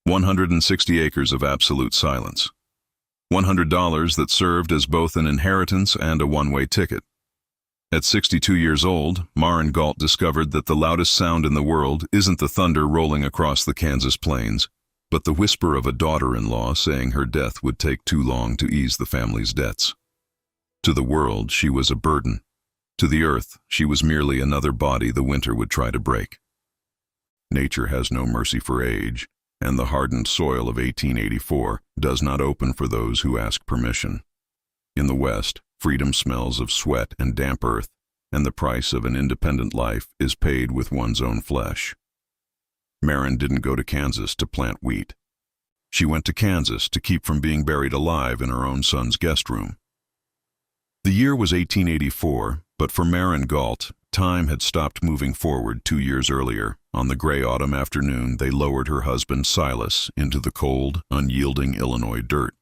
160 acres of absolute silence. $100 that served as both an inheritance and a one-way ticket. At 62 years old, Maren Gault discovered that the loudest sound in the world isn't the thunder rolling across the Kansas plains, but the whisper of a daughter-in-law saying her death would take too long to ease the family's debts. To the world, she was a burden. To the earth, she was merely another body the winter would try to break. Nature has no mercy for age, and the hardened soil of 1884 does not open for those who ask permission. In the West, freedom smells of sweat and damp earth, and the price of an independent life is paid with one's own flesh. Maren didn't go to Kansas to plant wheat. She went to Kansas to keep from being buried alive in her own son's guest room. The year was 1884, but for Maren Gault, time had stopped moving forward 2 years earlier. On the gray autumn afternoon, they lowered her husband Silas into the cold, unyielding Illinois dirt.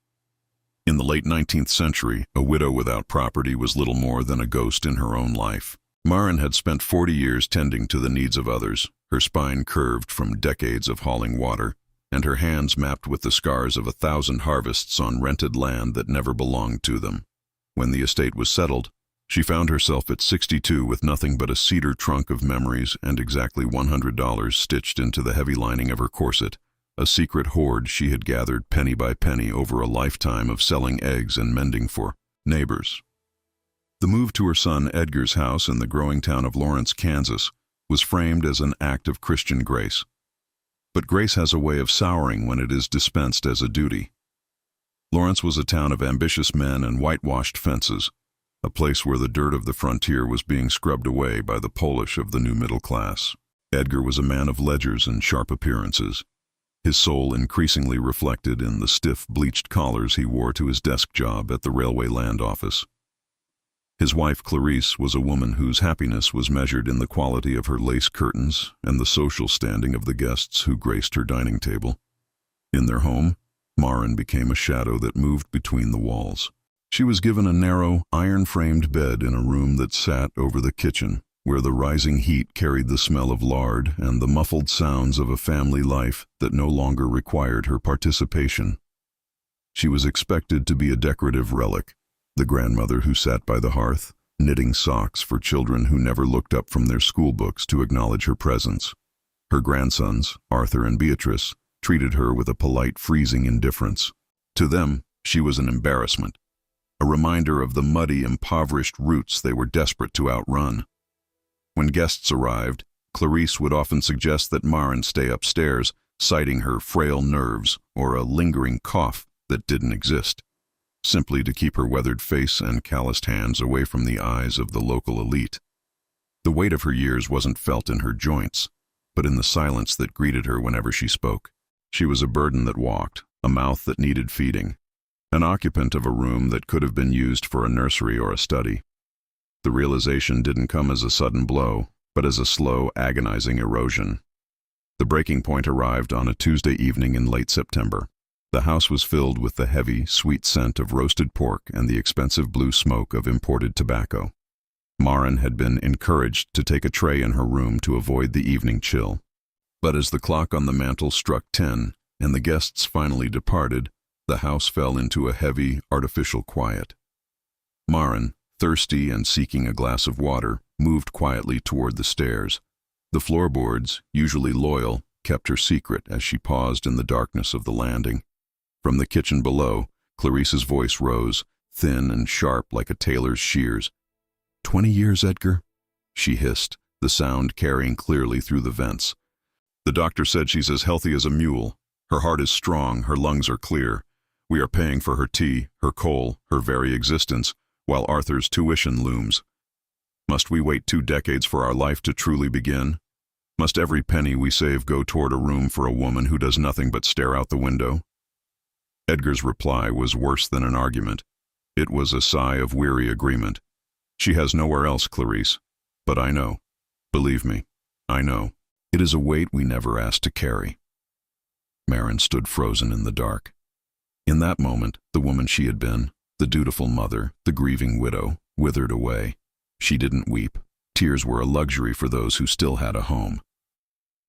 In the late 19th century, a widow without property was little more than a ghost in her own life. Maren had spent 40 years tending to the needs of others, her spine curved from decades of hauling water, and her hands mapped with the scars of 1,000 harvests on rented land that never belonged to them. When the estate was settled, she found herself at 62 with nothing but a cedar trunk of memories and exactly $100 stitched into the heavy lining of her corset, a secret hoard she had gathered penny by penny over a lifetime of selling eggs and mending for neighbors. The move to her son Edgar's house in the growing town of Lawrence, Kansas, was framed as an act of Christian grace. But grace has a way of souring when it is dispensed as a duty. Lawrence was a town of ambitious men and whitewashed fences, a place where the dirt of the frontier was being scrubbed away by the polish of the new middle class. Edgar was a man of ledgers and sharp appearances, his soul increasingly reflected in the stiff, bleached collars he wore to his desk job at the railway land office. His wife, Clarice, was a woman whose happiness was measured in the quality of her lace curtains and the social standing of the guests who graced her dining table. In their home, Maren became a shadow that moved between the walls. She was given a narrow, iron-framed bed in a room that sat over the kitchen, where the rising heat carried the smell of lard and the muffled sounds of a family life that no longer required her participation. She was expected to be a decorative relic, the grandmother who sat by the hearth, knitting socks for children who never looked up from their school books to acknowledge her presence. Her grandsons, Arthur and Beatrice, treated her with a polite, freezing indifference. To them, she was an embarrassment, a reminder of the muddy, impoverished roots they were desperate to outrun. When guests arrived, Clarice would often suggest that Maren stay upstairs, citing her frail nerves or a lingering cough that didn't exist, simply to keep her weathered face and calloused hands away from the eyes of the local elite. The weight of her years wasn't felt in her joints, but in the silence that greeted her whenever she spoke. She was a burden that walked, a mouth that needed feeding, an occupant of a room that could have been used for a nursery or a study. The realization didn't come as a sudden blow, but as a slow, agonizing erosion. The breaking point arrived on a Tuesday evening in late September. The house was filled with the heavy, sweet scent of roasted pork and the expensive blue smoke of imported tobacco. Maren had been encouraged to take a tray in her room to avoid the evening chill. But as the clock on the mantel struck 10 and the guests finally departed, the house fell into a heavy, artificial quiet. Maren, thirsty and seeking a glass of water, moved quietly toward the stairs. The floorboards, usually loyal, kept her secret as she paused in the darkness of the landing. From the kitchen below, Clarice's voice rose, thin and sharp like a tailor's shears. 20 years, Edgar? She hissed, the sound carrying clearly through the vents. The doctor said she's as healthy as a mule. Her heart is strong, her lungs are clear. We are paying for her tea, her coal, her very existence, while Arthur's tuition looms. Must we wait 2 decades for our life to truly begin? Must every penny we save go toward a room for a woman who does nothing but stare out the window? Edgar's reply was worse than an argument. It was a sigh of weary agreement. She has nowhere else, Clarice. But I know. Believe me, I know. It is a weight we never asked to carry. Maren stood frozen in the dark. In that moment, the woman she had been, the dutiful mother, the grieving widow, withered away. She didn't weep. Tears were a luxury for those who still had a home.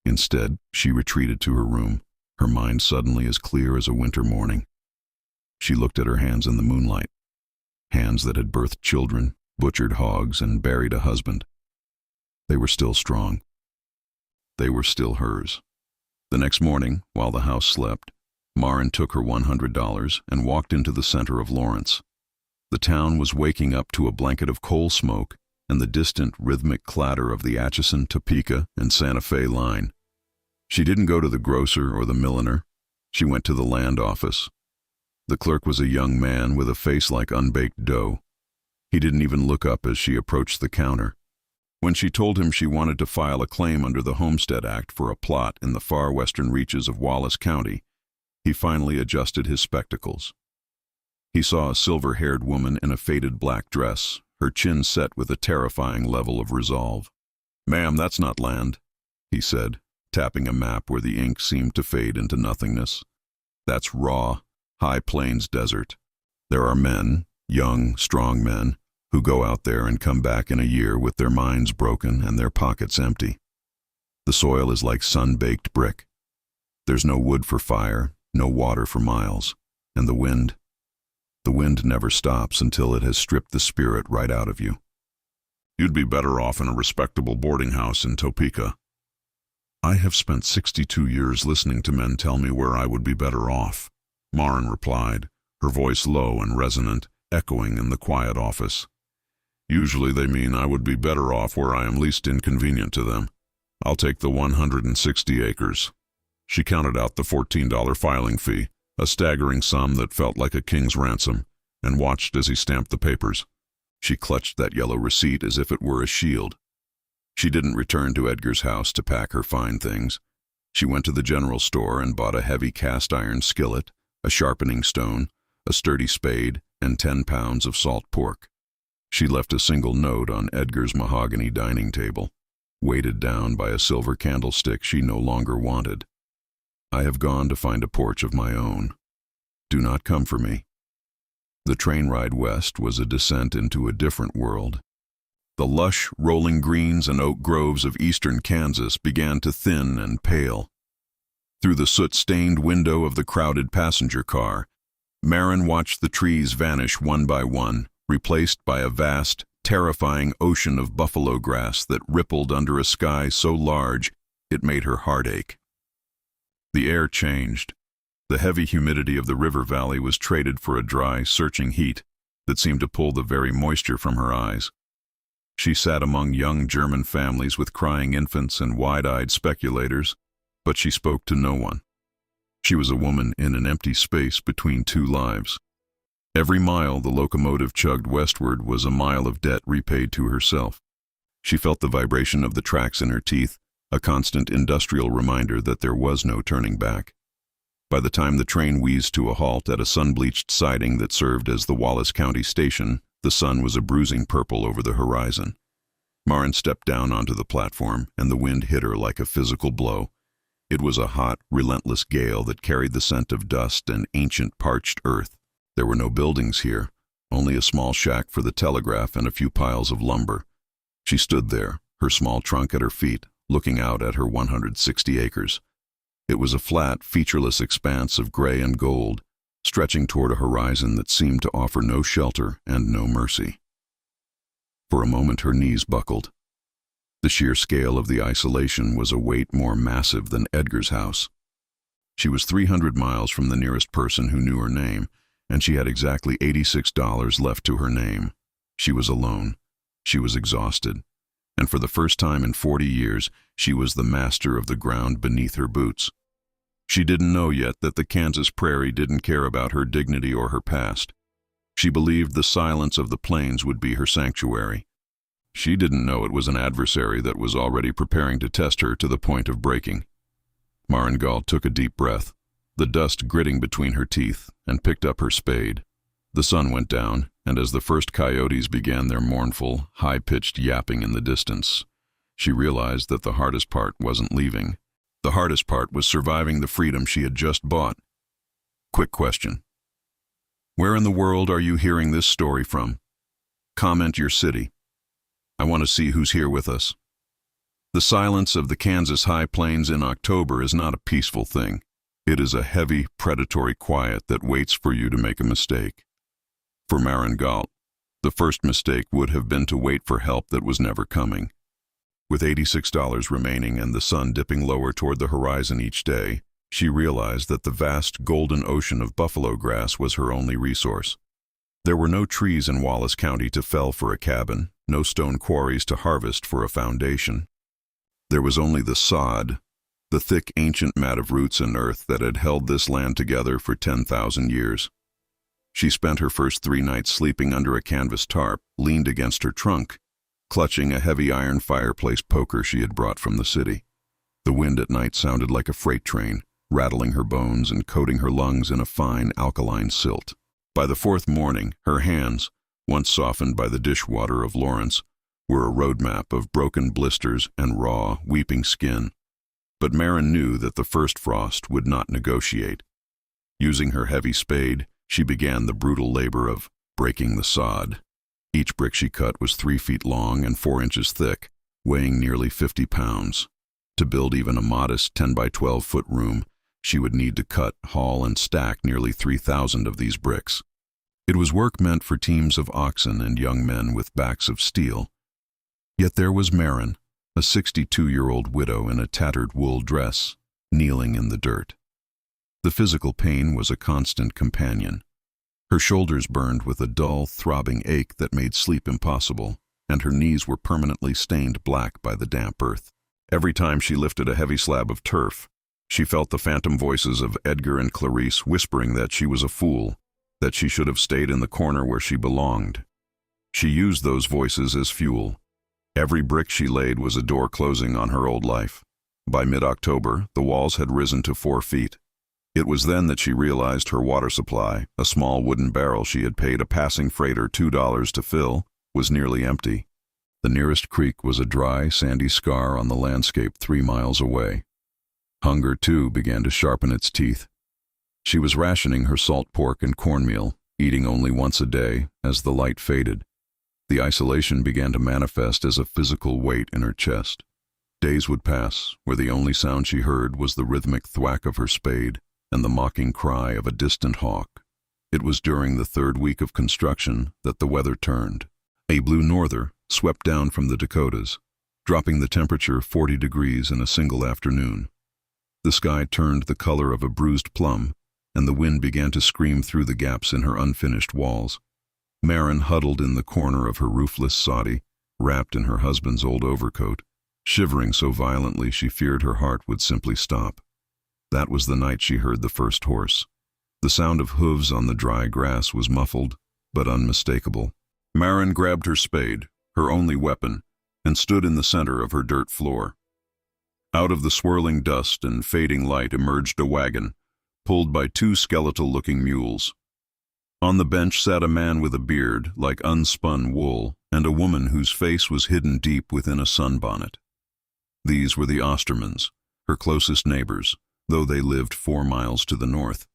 Instead, she retreated to her room, her mind suddenly as clear as a winter morning. She looked at her hands in the moonlight, hands that had birthed children, butchered hogs, and buried a husband. They were still strong. They were still hers. The next morning, while the house slept, Maren took her $100 and walked into the center of Lawrence. The town was waking up to a blanket of coal smoke and the distant rhythmic clatter of the Atchison, Topeka, and Santa Fe line. She didn't go to the grocer or the milliner. She went to the land office. The clerk was a young man with a face like unbaked dough. He didn't even look up as she approached the counter. When she told him she wanted to file a claim under the Homestead Act for a plot in the far western reaches of Wallace County, he finally adjusted his spectacles. He saw a silver-haired woman in a faded black dress, her chin set with a terrifying level of resolve. "Ma'am, that's not land," he said, tapping a map where the ink seemed to fade into nothingness. "That's raw, high plains desert. There are men, young, strong men, who go out there and come back in a year with their minds broken and their pockets empty. The soil is like sun-baked brick. There's no wood for fire, no water for miles, and the wind never stops until it has stripped the spirit right out of you. You'd be better off in a respectable boarding house in Topeka." "I have spent 62 years listening to men tell me where I would be better off," Maren replied, her voice low and resonant, echoing in the quiet office. "Usually they mean I would be better off where I am least inconvenient to them. I'll take the 160 acres. She counted out the $14 filing fee, a staggering sum that felt like a king's ransom, and watched as he stamped the papers. She clutched that yellow receipt as if it were a shield. She didn't return to Edgar's house to pack her fine things. She went to the general store and bought a heavy cast-iron skillet, a sharpening stone, a sturdy spade, and 10 pounds of salt pork. She left a single note on Edgar's mahogany dining table, weighted down by a silver candlestick she no longer wanted. "I have gone to find a porch of my own. Do not come for me." The train ride west was a descent into a different world. The lush, rolling greens and oak groves of eastern Kansas began to thin and pale. Through the soot-stained window of the crowded passenger car, Maren watched the trees vanish one by one, replaced by a vast, terrifying ocean of buffalo grass that rippled under a sky so large it made her heart ache. The air changed. The heavy humidity of the river valley was traded for a dry, searching heat that seemed to pull the very moisture from her eyes. She sat among young German families with crying infants and wide-eyed speculators, but she spoke to no one. She was a woman in an empty space between two lives. Every mile the locomotive chugged westward was a mile of debt repaid to herself. She felt the vibration of the tracks in her teeth, a constant industrial reminder that there was no turning back. By the time the train wheezed to a halt at a sun-bleached siding that served as the Wallace County station, the sun was a bruising purple over the horizon. Maren stepped down onto the platform, and the wind hit her like a physical blow. It was a hot, relentless gale that carried the scent of dust and ancient parched earth. There were no buildings here, only a small shack for the telegraph and a few piles of lumber. She stood there, her small trunk at her feet, looking out at her 160 acres. It was a flat, featureless expanse of gray and gold, stretching toward a horizon that seemed to offer no shelter and no mercy. For a moment her knees buckled. The sheer scale of the isolation was a weight more massive than Edgar's house. She was 300 miles from the nearest person who knew her name, and she had exactly $86 left to her name. She was alone. She was exhausted. And for the first time in 40 years, she was the master of the ground beneath her boots. She didn't know yet that the Kansas prairie didn't care about her dignity or her past. She believed the silence of the plains would be her sanctuary. She didn't know it was an adversary that was already preparing to test her to the point of breaking. Maren Gault took a deep breath, the dust gritting between her teeth, and picked up her spade. The sun went down, and as the first coyotes began their mournful, high-pitched yapping in the distance, she realized that the hardest part wasn't leaving. The hardest part was surviving the freedom she had just bought. Quick question. Where in the world are you hearing this story from? Comment your city. I want to see who's here with us. The silence of the Kansas high plains in October is not a peaceful thing. It is a heavy, predatory quiet that waits for you to make a mistake. For Maren Gault, the first mistake would have been to wait for help that was never coming. With $86 remaining and the sun dipping lower toward the horizon each day, she realized that the vast golden ocean of buffalo grass was her only resource. There were no trees in Wallace County to fell for a cabin, no stone quarries to harvest for a foundation. There was only the sod, the thick ancient mat of roots and earth that had held this land together for 10,000 years. She spent her first 3 nights sleeping under a canvas tarp, leaned against her trunk, clutching a heavy iron fireplace poker she had brought from the city. The wind at night sounded like a freight train, rattling her bones and coating her lungs in a fine alkaline silt. By the 4th morning, her hands, once softened by the dishwater of Lawrence, were a roadmap of broken blisters and raw, weeping skin. But Maren knew that the first frost would not negotiate. Using her heavy spade, she began the brutal labor of breaking the sod. Each brick she cut was 3 feet long and 4 inches thick, weighing nearly 50 pounds. To build even a modest 10 by 12 foot room, she would need to cut, haul, and stack nearly 3,000 of these bricks. It was work meant for teams of oxen and young men with backs of steel. Yet there was Maren, a 62-year-old widow in a tattered wool dress, kneeling in the dirt. The physical pain was a constant companion. Her shoulders burned with a dull, throbbing ache that made sleep impossible, and her knees were permanently stained black by the damp earth. Every time she lifted a heavy slab of turf, she felt the phantom voices of Edgar and Clarice whispering that she was a fool, that she should have stayed in the corner where she belonged. She used those voices as fuel. Every brick she laid was a door closing on her old life. By mid-October, the walls had risen to 4 feet. It was then that she realized her water supply, a small wooden barrel she had paid a passing freighter $2 to fill, was nearly empty. The nearest creek was a dry, sandy scar on the landscape 3 miles away. Hunger, too, began to sharpen its teeth. She was rationing her salt pork and cornmeal, eating only once a day, as the light faded. The isolation began to manifest as a physical weight in her chest. Days would pass, where the only sound she heard was the rhythmic thwack of her spade and the mocking cry of a distant hawk. It was during the 3rd week of construction that the weather turned. A blue norther swept down from the Dakotas, dropping the temperature 40 degrees in a single afternoon. The sky turned the color of a bruised plum, and the wind began to scream through the gaps in her unfinished walls. Maren huddled in the corner of her roofless soddy, wrapped in her husband's old overcoat, shivering so violently she feared her heart would simply stop. That was the night she heard the first horse. The sound of hooves on the dry grass was muffled, but unmistakable. Maren grabbed her spade, her only weapon, and stood in the center of her dirt floor. Out of the swirling dust and fading light emerged a wagon, pulled by 2 skeletal-looking mules. On the bench sat a man with a beard like unspun wool, and a woman whose face was hidden deep within a sunbonnet. These were the Ostermans, her closest neighbors, though they lived 4 miles to the north.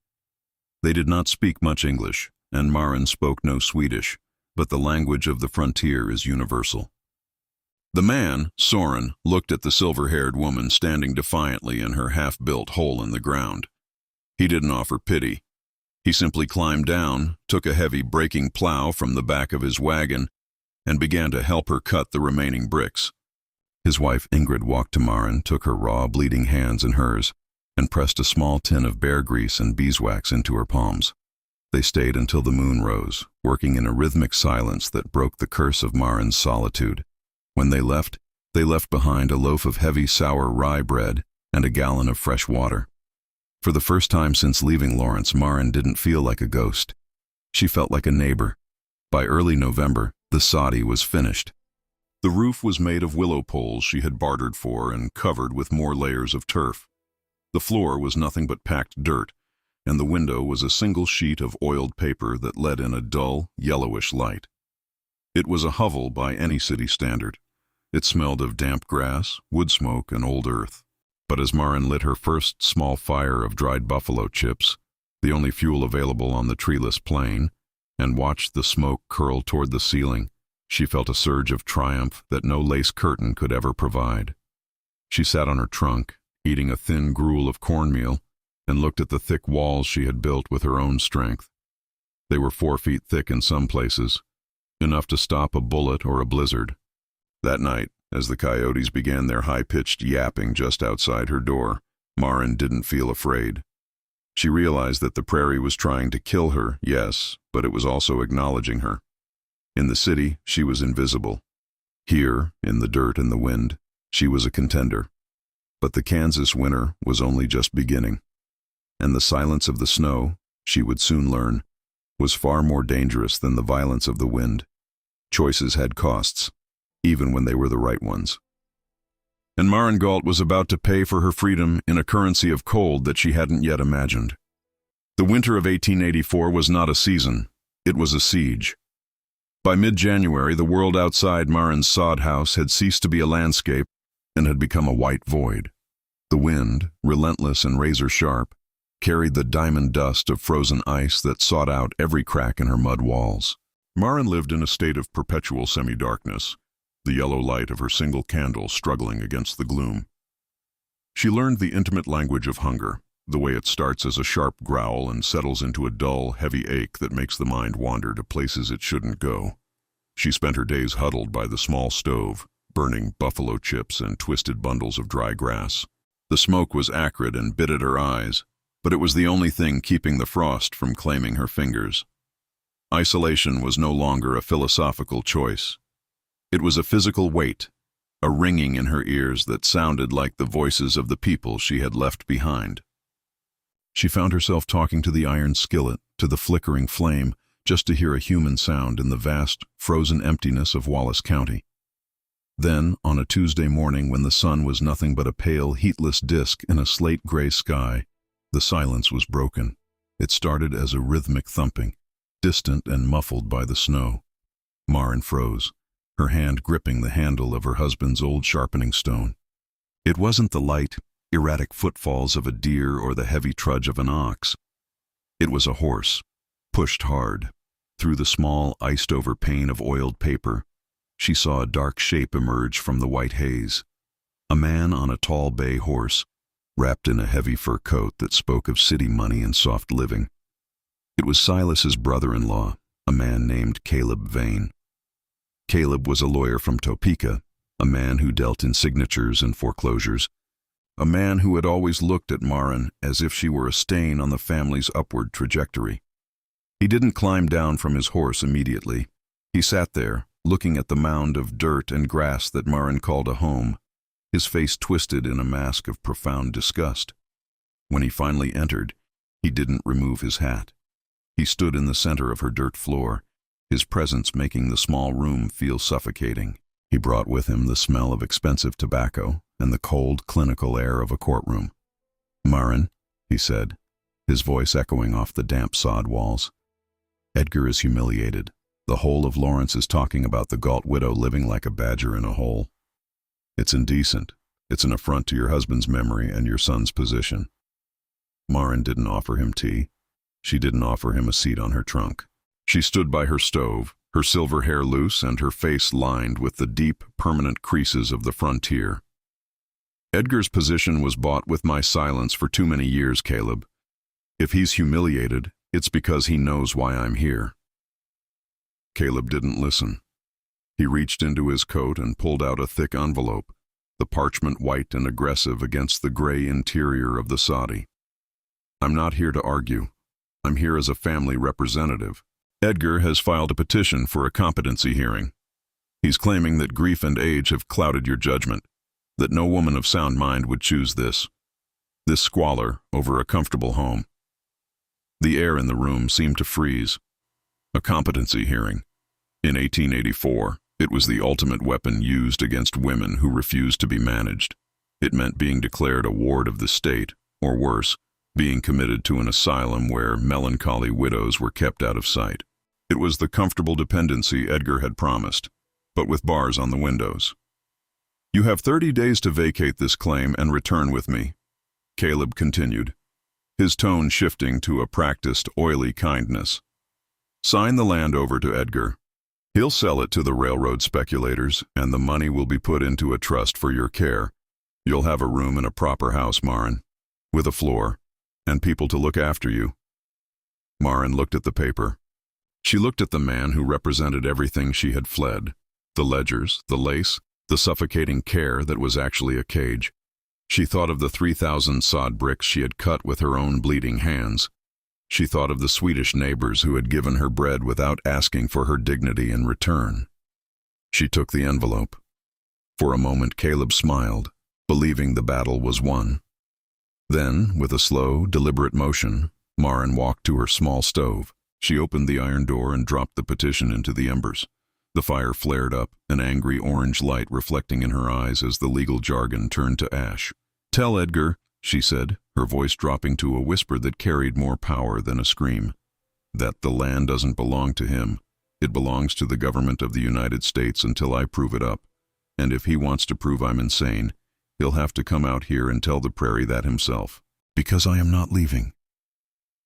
They did not speak much English, and Maren spoke no Swedish, but the language of the frontier is universal. The man, Soren, looked at the silver-haired woman standing defiantly in her half-built hole in the ground. He didn't offer pity. He simply climbed down, took a heavy braking plow from the back of his wagon, and began to help her cut the remaining bricks. His wife Ingrid walked to Maren, took her raw, bleeding hands in hers, and pressed a small tin of bear grease and beeswax into her palms. They stayed until the moon rose, working in a rhythmic silence that broke the curse of Maren's solitude. When they left behind a loaf of heavy sour rye bread and a gallon of fresh water. For the first time since leaving Lawrence, Maren didn't feel like a ghost. She felt like a neighbor. By early November, the soddy was finished. The roof was made of willow poles she had bartered for and covered with more layers of turf. The floor was nothing but packed dirt, and the window was a single sheet of oiled paper that let in a dull, yellowish light. It was a hovel by any city standard. It smelled of damp grass, wood smoke, and old earth. But as Maren lit her first small fire of dried buffalo chips, the only fuel available on the treeless plain, and watched the smoke curl toward the ceiling, she felt a surge of triumph that no lace curtain could ever provide. She sat on her trunk, eating a thin gruel of cornmeal, and looked at the thick walls she had built with her own strength. They were 4 feet thick in some places, enough to stop a bullet or a blizzard. That night, as the coyotes began their high-pitched yapping just outside her door, Maren didn't feel afraid. She realized that the prairie was trying to kill her, yes, but it was also acknowledging her. In the city, she was invisible. Here, in the dirt and the wind, she was a contender. But the Kansas winter was only just beginning. And the silence of the snow, she would soon learn, was far more dangerous than the violence of the wind. Choices had costs, even when they were the right ones. And Maren Gault was about to pay for her freedom in a currency of cold that she hadn't yet imagined. The winter of 1884 was not a season, it was a siege. By mid-January, the world outside Maren's sod house had ceased to be a landscape and had become a white void. The wind, relentless and razor-sharp, carried the diamond dust of frozen ice that sought out every crack in her mud walls. Maren lived in a state of perpetual semi-darkness, the yellow light of her single candle struggling against the gloom. She learned the intimate language of hunger, the way it starts as a sharp growl and settles into a dull, heavy ache that makes the mind wander to places it shouldn't go. She spent her days huddled by the small stove, burning buffalo chips and twisted bundles of dry grass. The smoke was acrid and bit at her eyes, but it was the only thing keeping the frost from claiming her fingers. Isolation was no longer a philosophical choice. It was a physical weight, a ringing in her ears that sounded like the voices of the people she had left behind. She found herself talking to the iron skillet, to the flickering flame, just to hear a human sound in the vast, frozen emptiness of Wallace County. Then, on a Tuesday morning when the sun was nothing but a pale, heatless disk in a slate-gray sky, the silence was broken. It started as a rhythmic thumping, distant and muffled by the snow. Maren froze, her hand gripping the handle of her husband's old sharpening stone. It wasn't the light, erratic footfalls of a deer or the heavy trudge of an ox. It was a horse, pushed hard. Through the small, iced-over pane of oiled paper, she saw a dark shape emerge from the white haze. A man on a tall bay horse, wrapped in a heavy fur coat that spoke of city money and soft living. It was Silas's brother-in-law, a man named Caleb Vane. Caleb was a lawyer from Topeka, a man who dealt in signatures and foreclosures, a man who had always looked at Maren as if she were a stain on the family's upward trajectory. He didn't climb down from his horse immediately. He sat there, looking at the mound of dirt and grass that Maren called a home, his face twisted in a mask of profound disgust. When he finally entered, he didn't remove his hat. He stood in the center of her dirt floor, his presence making the small room feel suffocating. He brought with him the smell of expensive tobacco and the cold, clinical air of a courtroom. "Maren," he said, his voice echoing off the damp sod walls. "Edgar is humiliated. The whole of Lawrence is talking about the Gault widow living like a badger in a hole. It's indecent. It's an affront to your husband's memory and your son's position." Maren didn't offer him tea. She didn't offer him a seat on her trunk. She stood by her stove, her silver hair loose and her face lined with the deep, permanent creases of the frontier. "Edgar's position was bought with my silence for too many years, Caleb. If he's humiliated, it's because he knows why I'm here." Caleb didn't listen. He reached into his coat and pulled out a thick envelope, the parchment white and aggressive against the gray interior of the soddy. "I'm not here to argue. I'm here as a family representative. Edgar has filed a petition for a competency hearing. He's claiming that grief and age have clouded your judgment, that no woman of sound mind would choose this squalor over a comfortable home." The air in the room seemed to freeze. A competency hearing. In 1884, it was the ultimate weapon used against women who refused to be managed. It meant being declared a ward of the state, or worse, being committed to an asylum where melancholy widows were kept out of sight. It was the comfortable dependency Edgar had promised, but with bars on the windows. "You have 30 days to vacate this claim and return with me," Caleb continued, his tone shifting to a practiced, oily kindness. "Sign the land over to Edgar. He'll sell it to the railroad speculators, and the money will be put into a trust for your care. You'll have a room in a proper house, Maren, with a floor, and people to look after you. Maren looked at the paper. She looked at the man who represented everything she had fled, the ledgers, the lace, the suffocating care that was actually a cage. She thought of the 3,000 sod bricks she had cut with her own bleeding hands. She thought of the Swedish neighbors who had given her bread without asking for her dignity in return. She took the envelope. For a moment Caleb smiled, believing the battle was won. Then, with a slow, deliberate motion, Maren walked to her small stove. She opened the iron door and dropped the petition into the embers. The fire flared up, an angry orange light reflecting in her eyes as the legal jargon turned to ash. "Tell Edgar," she said, her voice dropping to a whisper that carried more power than a scream, "that the land doesn't belong to him. It belongs to the government of the United States until I prove it up. And if he wants to prove I'm insane, he'll have to come out here and tell the prairie that himself. Because I am not leaving."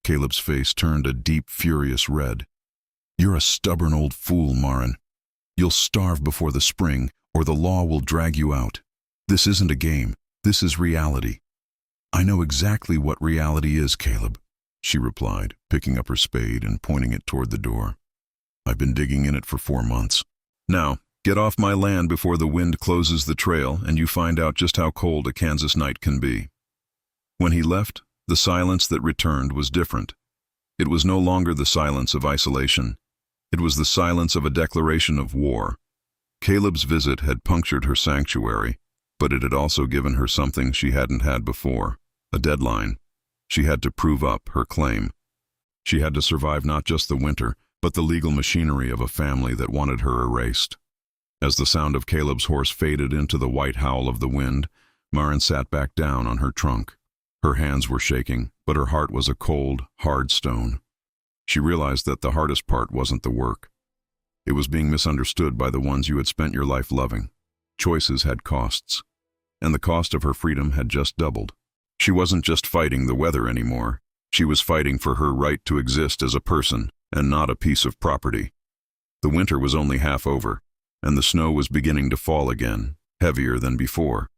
Caleb's face turned a deep, furious red. "You're a stubborn old fool, Maren. You'll starve before the spring, or the law will drag you out. This isn't a game. This is reality." "I know exactly what reality is, Caleb," she replied, picking up her spade and pointing it toward the door. "I've been digging in it for 4 months. Now, get off my land before the wind closes the trail and you find out just how cold a Kansas night can be." When he left, the silence that returned was different. It was no longer the silence of isolation. It was the silence of a declaration of war. Caleb's visit had punctured her sanctuary, but it had also given her something she hadn't had before, a deadline. She had to prove up her claim. She had to survive not just the winter, but the legal machinery of a family that wanted her erased. As the sound of Caleb's horse faded into the white howl of the wind, Maren sat back down on her trunk. Her hands were shaking, but her heart was a cold, hard stone. She realized that the hardest part wasn't the work. It was being misunderstood by the ones you had spent your life loving. Choices had costs, and the cost of her freedom had just doubled. She wasn't just fighting the weather anymore. She was fighting for her right to exist as a person and not a piece of property. The winter was only half over, and the snow was beginning to fall again, heavier than before.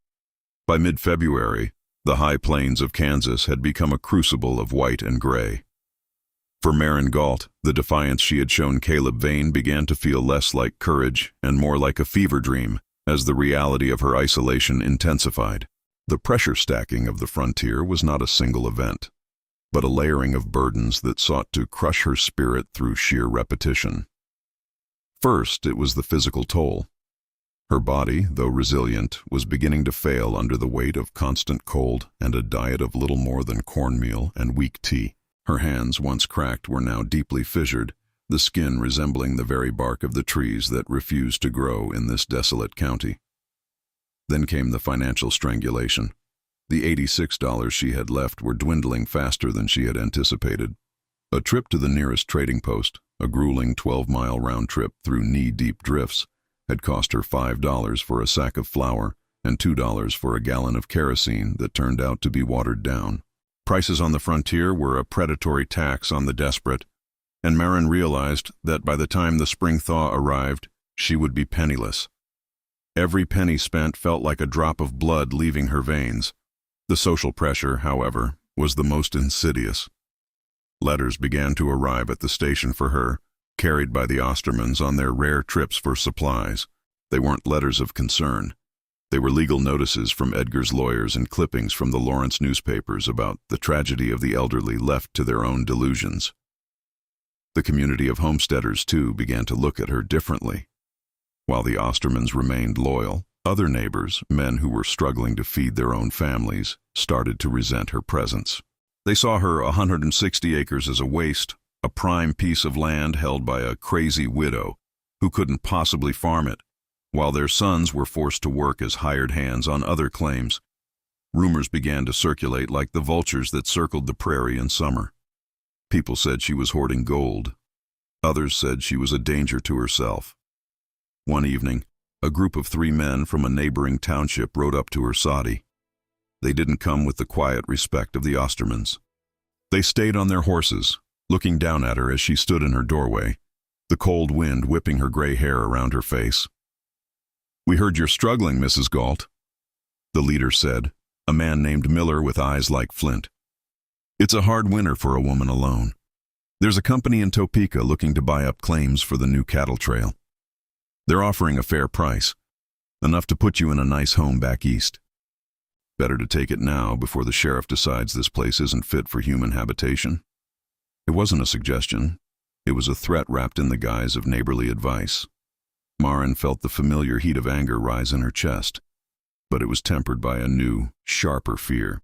By mid-February, the high plains of Kansas had become a crucible of white and gray. For Maren Gault, the defiance she had shown Caleb Vane began to feel less like courage and more like a fever dream as the reality of her isolation intensified. The pressure stacking of the frontier was not a single event, but a layering of burdens that sought to crush her spirit through sheer repetition. First, it was the physical toll. Her body, though resilient, was beginning to fail under the weight of constant cold and a diet of little more than cornmeal and weak tea. Her hands, once cracked, were now deeply fissured, the skin resembling the very bark of the trees that refused to grow in this desolate county. Then came the financial strangulation. The $86 she had left were dwindling faster than she had anticipated. A trip to the nearest trading post, a grueling 12-mile round trip through knee-deep drifts, had cost her $5 for a sack of flour and $2 for a gallon of kerosene that turned out to be watered down. Prices on the frontier were a predatory tax on the desperate, and Maren realized that by the time the spring thaw arrived, she would be penniless. Every penny spent felt like a drop of blood leaving her veins. The social pressure, however, was the most insidious. Letters began to arrive at the station for her, carried by the Ostermans on their rare trips for supplies. They weren't letters of concern. They were legal notices from Edgar's lawyers and clippings from the Lawrence newspapers about the tragedy of the elderly left to their own delusions. The community of homesteaders, too, began to look at her differently. While the Ostermans remained loyal, other neighbors, men who were struggling to feed their own families, started to resent her presence. They saw her 160 acres as a waste, a prime piece of land held by a crazy widow who couldn't possibly farm it, while their sons were forced to work as hired hands on other claims. Rumors began to circulate like the vultures that circled the prairie in summer. People said she was hoarding gold. Others said she was a danger to herself. One evening, a group of 3 men from a neighboring township rode up to her soddy. They didn't come with the quiet respect of the Ostermans. They stayed on their horses, looking down at her as she stood in her doorway, the cold wind whipping her gray hair around her face. "We heard you're struggling, Mrs. Gault," the leader said, a man named Miller with eyes like flint. It's a hard winter for a woman alone. There's a company in Topeka looking to buy up claims for the new cattle trail. They're offering a fair price, enough to put you in a nice home back east. Better to take it now before the sheriff decides this place isn't fit for human habitation. It wasn't a suggestion. It was a threat wrapped in the guise of neighborly advice. Maren felt the familiar heat of anger rise in her chest, but it was tempered by a new, sharper fear.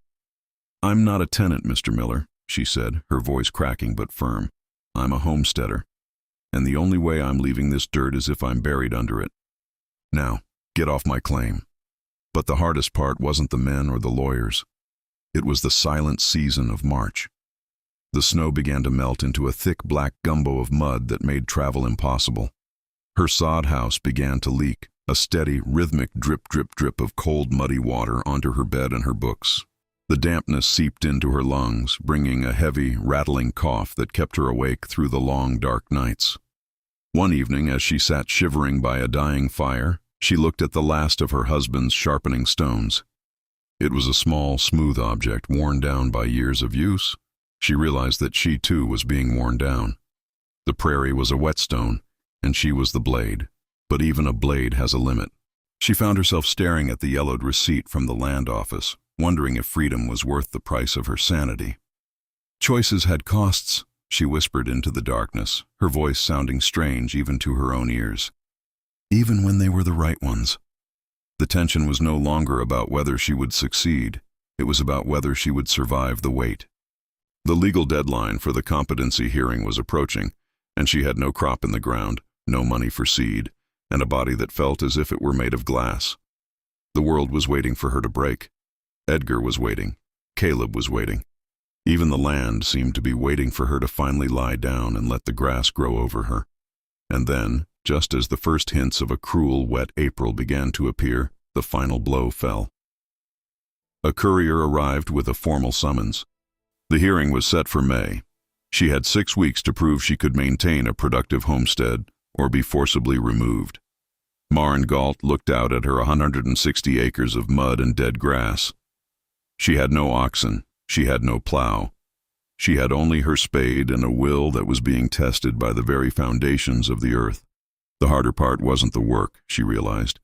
"I'm not a tenant, Mr. Miller," she said, her voice cracking but firm. "I'm a homesteader, and the only way I'm leaving this dirt is if I'm buried under it. Now, get off my claim." But the hardest part wasn't the men or the lawyers. It was the silent season of March. The snow began to melt into a thick black gumbo of mud that made travel impossible. Her sod house began to leak, a steady, rhythmic drip, drip, drip of cold, muddy water onto her bed and her books. The dampness seeped into her lungs, bringing a heavy, rattling cough that kept her awake through the long, dark nights. One evening, as she sat shivering by a dying fire, she looked at the last of her husband's sharpening stones. It was a small, smooth object worn down by years of use. She realized that she, too, was being worn down. The prairie was a whetstone, and she was the blade. But even a blade has a limit. She found herself staring at the yellowed receipt from the land office, wondering if freedom was worth the price of her sanity. "Choices had costs," she whispered into the darkness, her voice sounding strange even to her own ears. Even when they were the right ones. The tension was no longer about whether she would succeed. It was about whether she would survive the wait. The legal deadline for the competency hearing was approaching, and she had no crop in the ground, no money for seed, and a body that felt as if it were made of glass. The world was waiting for her to break. Edgar was waiting. Caleb was waiting. Even the land seemed to be waiting for her to finally lie down and let the grass grow over her. And then, just as the first hints of a cruel, wet April began to appear, the final blow fell. A courier arrived with a formal summons. The hearing was set for May. She had 6 weeks to prove she could maintain a productive homestead or be forcibly removed. Maren Gault looked out at her 160 acres of mud and dead grass. She had no oxen. She had no plow. She had only her spade and a will that was being tested by the very foundations of the earth. The harder part wasn't the work, she realized.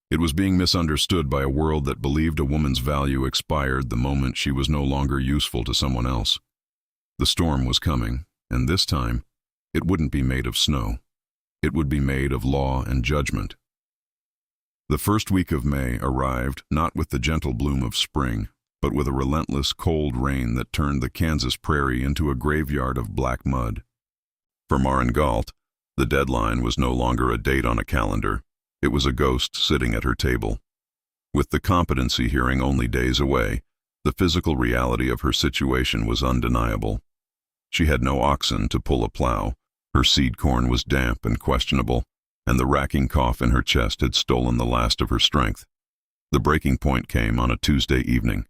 It was being misunderstood by a world that believed a woman's value expired the moment she was no longer useful to someone else. The storm was coming, and this time, it wouldn't be made of snow. It would be made of law and judgment. The first week of May arrived not with the gentle bloom of spring, but with a relentless cold rain that turned the Kansas prairie into a graveyard of black mud. For Maren Gault, the deadline was no longer a date on a calendar. It was a ghost sitting at her table. With the competency hearing only days away, the physical reality of her situation was undeniable. She had no oxen to pull a plow, her seed corn was damp and questionable, and the racking cough in her chest had stolen the last of her strength. The breaking point came on a Tuesday evening.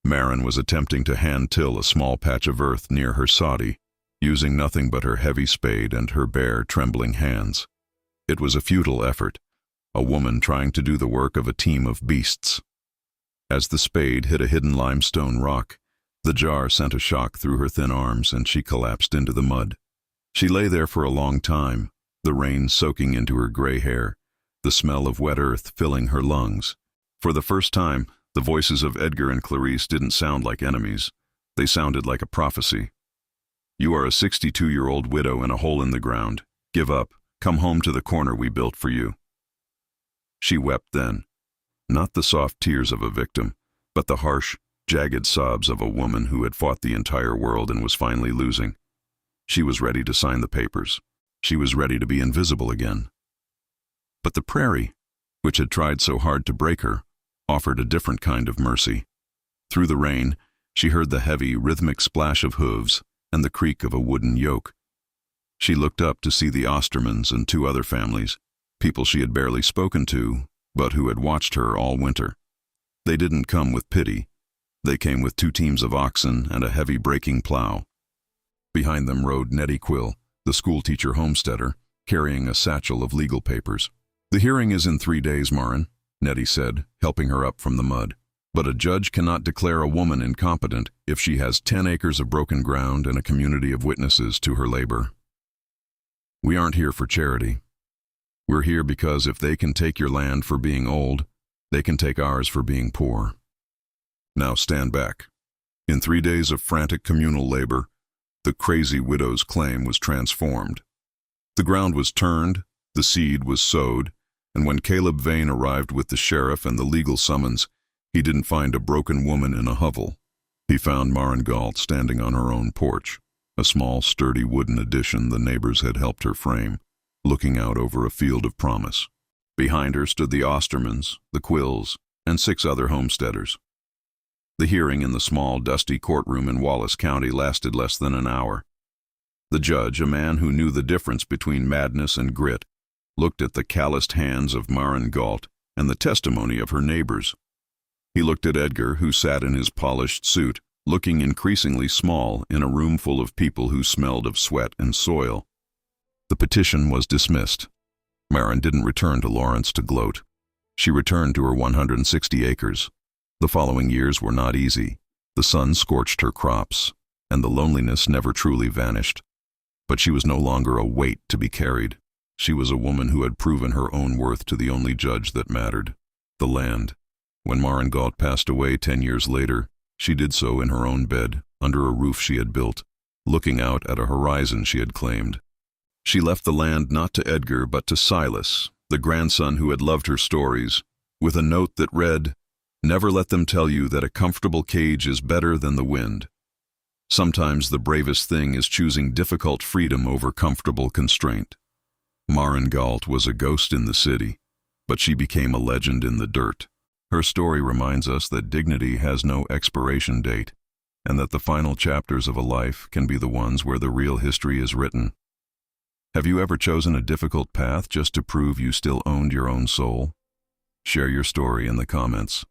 Maren was attempting to hand-till a small patch of earth near her soddy, using nothing but her heavy spade and her bare, trembling hands. It was a futile effort, a woman trying to do the work of a team of beasts. As the spade hit a hidden limestone rock, the jar sent a shock through her thin arms and she collapsed into the mud. She lay there for a long time, the rain soaking into her gray hair, the smell of wet earth filling her lungs. For the first time, the voices of Edgar and Clarice didn't sound like enemies. They sounded like a prophecy. "You are a 62-year-old widow in a hole in the ground. Give up. Come home to the corner we built for you." She wept then. Not the soft tears of a victim, but the harsh, jagged sobs of a woman who had fought the entire world and was finally losing. She was ready to sign the papers. She was ready to be invisible again. But the prairie, which had tried so hard to break her, offered a different kind of mercy. Through the rain, she heard the heavy, rhythmic splash of hooves and the creak of a wooden yoke. She looked up to see the Ostermans and 2 other families, people she had barely spoken to, but who had watched her all winter. They didn't come with pity. They came with 2 teams of oxen and a heavy breaking plow. Behind them rode Nettie Quill, the schoolteacher homesteader, carrying a satchel of legal papers. "The hearing is in 3 days, Maren," Nettie said, helping her up from the mud. But a judge cannot declare a woman incompetent if she has 10 acres of broken ground and a community of witnesses to her labor. We aren't here for charity. We're here because if they can take your land for being old, they can take ours for being poor. Now stand back. In 3 days of frantic communal labor, the crazy widow's claim was transformed. The ground was turned, the seed was sowed, and when Caleb Vane arrived with the sheriff and the legal summons, he didn't find a broken woman in a hovel. He found Maren Gault standing on her own porch, a small, sturdy wooden addition the neighbors had helped her frame, looking out over a field of promise. Behind her stood the Ostermans, the Quills, and 6 other homesteaders. The hearing in the small, dusty courtroom in Wallace County lasted less than an hour. The judge, a man who knew the difference between madness and grit, looked at the calloused hands of Maren Gault and the testimony of her neighbors. He looked at Edgar, who sat in his polished suit, looking increasingly small in a room full of people who smelled of sweat and soil. The petition was dismissed. Maren didn't return to Lawrence to gloat. She returned to her 160 acres. The following years were not easy. The sun scorched her crops, and the loneliness never truly vanished. But she was no longer a weight to be carried. She was a woman who had proven her own worth to the only judge that mattered, the land. When Maren Gault passed away 10 years later, she did so in her own bed, under a roof she had built, looking out at a horizon she had claimed. She left the land not to Edgar but to Silas, the grandson who had loved her stories, with a note that read, "Never let them tell you that a comfortable cage is better than the wind. Sometimes the bravest thing is choosing difficult freedom over comfortable constraint." Maren Gault was a ghost in the city, but she became a legend in the dirt. Her story reminds us that dignity has no expiration date, and that the final chapters of a life can be the ones where the real history is written. Have you ever chosen a difficult path just to prove you still owned your own soul? Share your story in the comments.